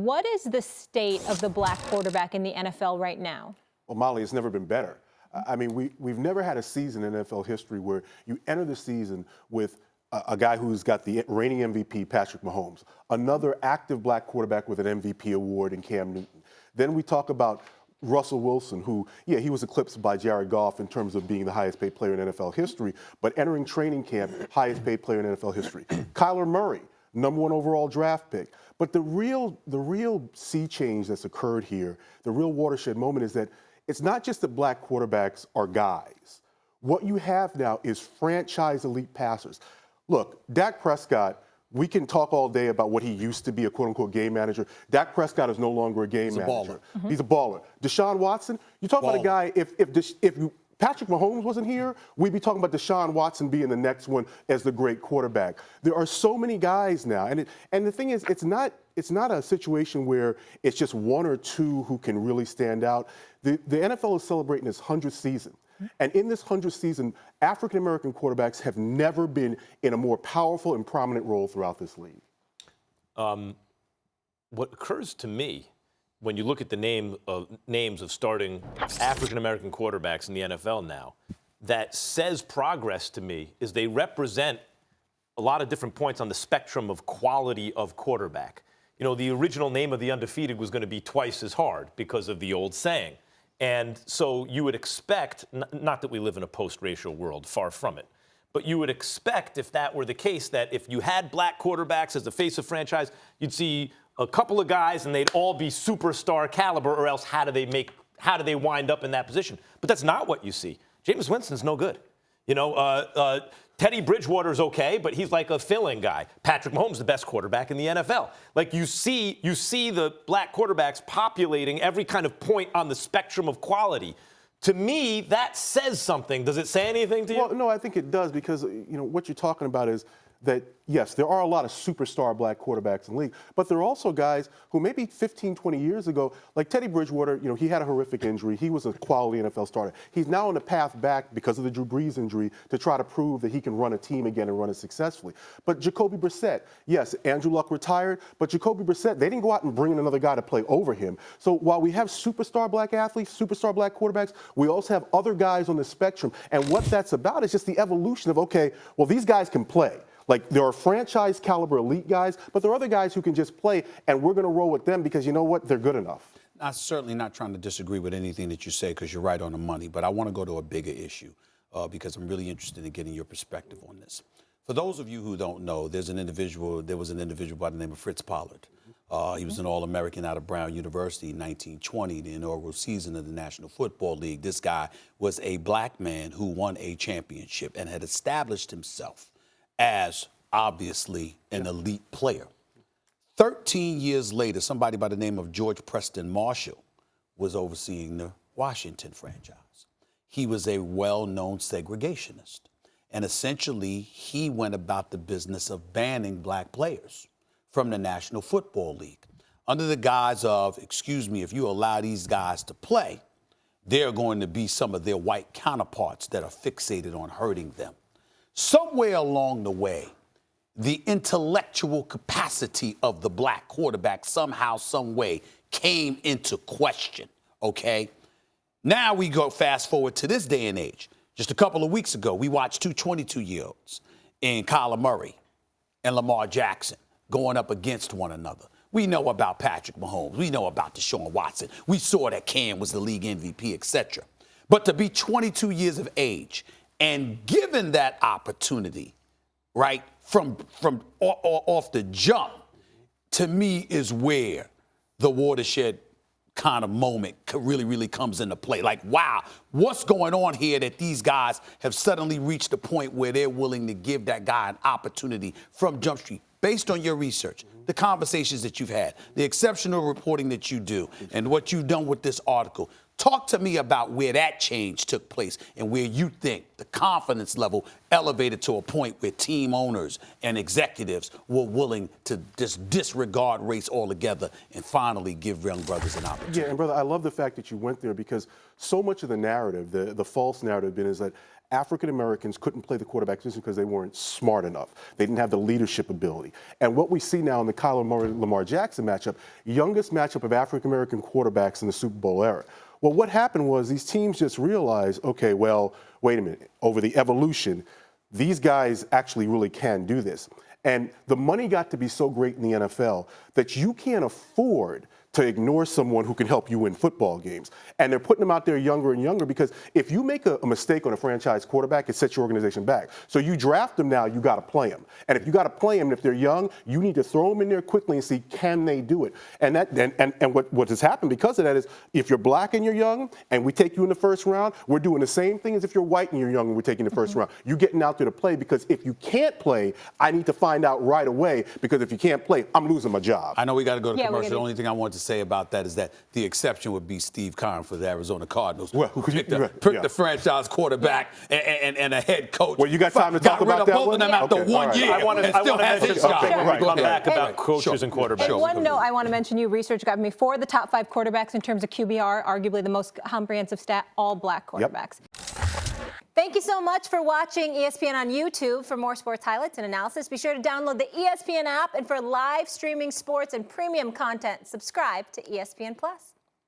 What is the state of the black quarterback in the NFL right now? Well, Molly, it's never been better. I mean, we've never had a season in NFL history where you enter the season with a guy who's got the reigning MVP, Patrick Mahomes, another active black quarterback with an MVP award in Cam Newton. Then we talk about Russell Wilson, who, yeah, he was eclipsed by Jared Goff in terms of being the highest paid player in NFL history, but entering training camp, highest paid player in NFL history. Kyler Murray, #1 overall draft pick. But the real sea change that's occurred here, the real watershed moment is that it's not just that black quarterbacks are guys. What you have now is franchise elite passers. Look, Dak Prescott, we can talk all day about what he used to be, a quote-unquote game manager. Dak Prescott is no longer a game manager. He's a baller. Deshaun Watson, you talk about a guy, if Patrick Mahomes wasn't here, we'd be talking about Deshaun Watson being the next one as the great quarterback. There are so many guys now, and the thing is, it's not a situation where it's just one or two who can really stand out. The NFL is celebrating its 100th season. And in this 100th season, African-American quarterbacks have never been in a more powerful and prominent role throughout this league. What occurs to me when you look at the names of starting African-American quarterbacks in the NFL now, that says progress to me is they represent a lot of different points on the spectrum of quality of quarterback. You know, the original name of the undefeated was going to be twice as hard because of the old saying. And so you would expect, not that we live in a post-racial world, far from it, but you would expect, if that were the case, that if you had black quarterbacks as the face of franchise, you'd see a couple of guys and they'd all be superstar caliber, or else how do they wind up in that position? But that's not what you see. Jameis Winston's no good. You know, Teddy Bridgewater's okay, but he's like a fill-in guy. Patrick Mahomes, the best quarterback in the NFL. Like you see the black quarterbacks populating every kind of point on the spectrum of quality. To me, that says something. Does it say anything to you? Well, no, I think it does, because what you're talking about is that, yes, there are a lot of superstar black quarterbacks in the league, but there are also guys who maybe 15, 20 years ago, like Teddy Bridgewater, he had a horrific injury. He was a quality NFL starter. He's now on the path back because of the Drew Brees injury to try to prove that he can run a team again and run it successfully. But Jacoby Brissett, yes, Andrew Luck retired, but Jacoby Brissett, they didn't go out and bring in another guy to play over him. So while we have superstar black athletes, superstar black quarterbacks, we also have other guys on the spectrum. And what that's about is just the evolution of, okay, well, these guys can play. Like, there are franchise caliber elite guys, but there are other guys who can just play, and we're going to roll with them because you know what? They're good enough. I'm certainly not trying to disagree with anything that you say, because you're right on the money, but I want to go to a bigger issue because I'm really interested in getting your perspective on this. For those of you who don't know, there was an individual by the name of Fritz Pollard. He was an All-American out of Brown University in 1920, the inaugural season of the National Football League. This guy was a black man who won a championship and had established himself as obviously an elite player. 13 years later, somebody by the name of George Preston Marshall was overseeing the Washington franchise. He was a well-known segregationist, and essentially he went about the business of banning black players from the National Football League under the guise of, excuse me, if you allow these guys to play, they're going to be some of their white counterparts that are fixated on hurting them. Somewhere along the way, the intellectual capacity of the black quarterback somehow, some way came into question, okay? Now we go fast forward to this day and age. Just a couple of weeks ago, we watched two 22-year-olds in Kyler Murray and Lamar Jackson going up against one another. We know about Patrick Mahomes. We know about Deshaun Watson. We saw that Cam was the league MVP, etc. But to be 22 years of age and given that opportunity, right, from off the jump, to me is where the watershed kind of moment really comes into play. Like, wow, what's going on here that these guys have suddenly reached a point where they're willing to give that guy an opportunity from Jump Street? Based on your research, the conversations that you've had, the exceptional reporting that you do, and what you've done with this article, talk to me about where that change took place and where you think the confidence level elevated to a point where team owners and executives were willing to just disregard race altogether and finally give young brothers an opportunity. Yeah, and brother, I love the fact that you went there, because so much of the narrative, the false narrative is that African Americans couldn't play the quarterback position because they weren't smart enough. They didn't have the leadership ability. And what we see now in the Kyler Murray-Lamar Jackson matchup, youngest matchup of African American quarterbacks in the Super Bowl era. Well, what happened was these teams just realized, okay, well, wait a minute, over the evolution, these guys actually really can do this. And the money got to be so great in the NFL that you can't afford to ignore someone who can help you win football games. And they're putting them out there younger and younger because if you make a mistake on a franchise quarterback, it sets your organization back. So you draft them now, you got to play them. And if you got to play them, if they're young, you need to throw them in there quickly and see, can they do it? And what has happened because of that is if you're black and you're young and we take you in the first round, we're doing the same thing as if you're white and you're young and we're taking the first round. You're getting out there to play because if you can't play, I need to find out right away because if you can't play, I'm losing my job. I know we got to go to commercial. The only thing I want to say about that is that the exception would be Steve Keim for the Arizona Cardinals, who picked the franchise quarterback and a head coach. Well, you got time to talk about that both one? of them after 1 year. I want to mention something back about coaches and quarterbacks. And one note I want to mention, research got me 4 of the top 5 quarterbacks in terms of QBR, arguably the most comprehensive stat, all black quarterbacks. Thank you so much for watching ESPN on YouTube. For more sports highlights and analysis, be sure to download the ESPN app. And for live streaming sports and premium content, subscribe to ESPN+.